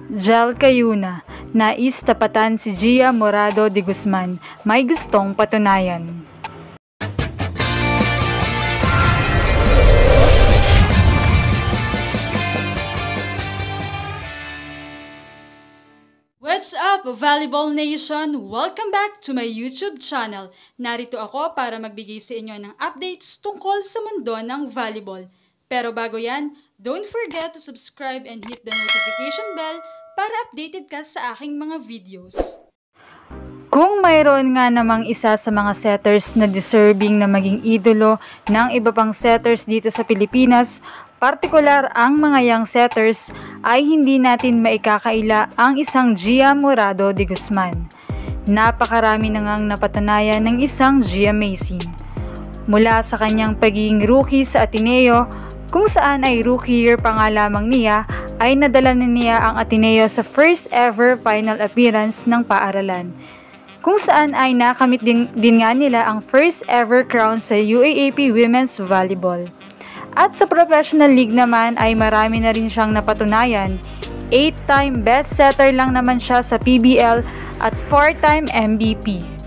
Jel Cayuna, nais tapatan si Gia Morado de Guzman, may gustong patunayan. What's up, Volleyball Nation? Welcome back to my YouTube channel. Narito ako para magbigay sa inyo ng updates tungkol sa mundo ng volleyball. Pero bago yan, don't forget to subscribe and hit the notification bell para updated ka sa aking mga videos. Kung mayroon nga namang isa sa mga setters na deserving na maging idolo ng iba pang setters dito sa Pilipinas, partikular ang mga young setters, ay hindi natin maikakaila ang isang Gia Morado de Guzman. Napakarami na ngang napatunayan ng isang Gia Amazing. Mula sa kanyang pagiging rookie sa Ateneo, kung saan ay rookie year pa nga lamang niya, ay nadala na niya ang Ateneo sa first ever final appearance ng paaralan. Kung saan ay nakamit din nga nila ang first ever crown sa UAAP Women's Volleyball. At sa professional league naman ay marami na rin siyang napatunayan. 8-time best setter lang naman siya sa PBL at 4-time MVP.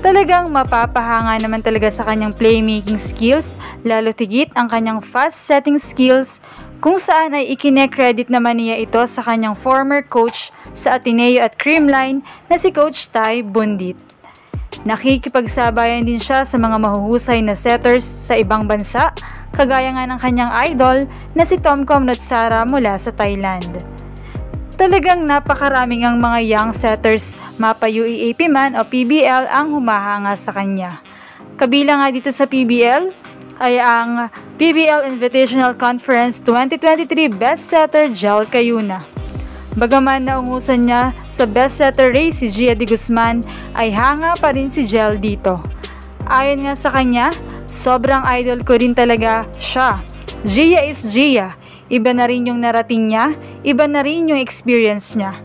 Talagang mapapahanga naman talaga sa kanyang playmaking skills, lalo tigit ang kanyang fast setting skills, kung saan ay ikine-credit naman niya ito sa kanyang former coach sa Ateneo at Creamline na si Coach Ty Bundit. Nakikipagsabayan din siya sa mga mahuhusay na setters sa ibang bansa, kagaya nga ng kanyang idol na si Tomkom Notsara mula sa Thailand. Talagang napakaraming ang mga young setters, mapa UAAP man o PBL ang humahanga sa kanya. Kabilang nga dito sa PBL ay ang PBL Invitational Conference 2023 Best Setter Jel Cayuna. Bagaman naungusan niya sa best setter race si Gia de Guzman, ay hanga pa rin si Jel dito. Ayon nga sa kanya, sobrang idol ko rin talaga siya. Gia is Gia. Iba na rin yung narating niya, iba na rin yung experience niya.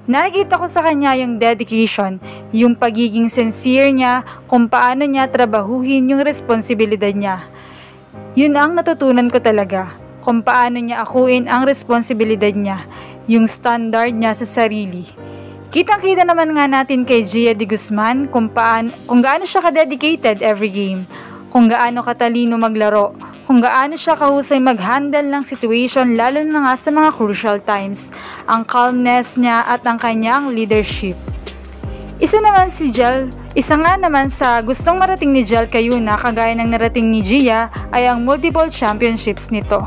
Nakikita ko sa kanya yung dedication, yung pagiging sincere niya, kung paano niya trabahuhin yung responsibilidad niya. Yun ang natutunan ko talaga, kung paano niya akuin ang responsibilidad niya, yung standard niya sa sarili. Kitang-kita naman nga natin kay Gia de Guzman kung gaano siya ka-dedicated every game, kung gaano katalino maglaro, kung gaano siya kahusay mag-handle ng situation lalo na nga sa mga crucial times, ang calmness niya at ang kanyang leadership. Isa nga naman sa gustong marating ni Jel Cayuna kagaya ng narating ni Gia ay ang multiple championships nito.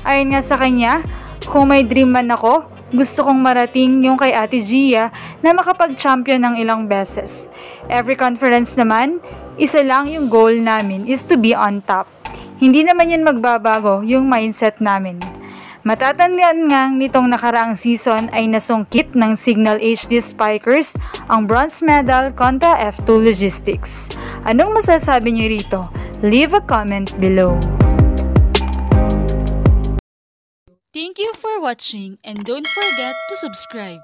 Ayon nga sa kanya, kung may dream man ako, gusto kong marating yung kay Ate Gia na makapag-champion ng ilang beses. Every conference naman, isa lang yung goal namin is to be on top. Hindi naman yun magbabago yung mindset namin. Matatandaan nga nitong nakaraang season ay nasungkit ng Signal HD Spikers ang bronze medal kontra F2 Logistics. Anong masasabi niyo rito? Leave a comment below. Thank you for watching and don't forget to subscribe.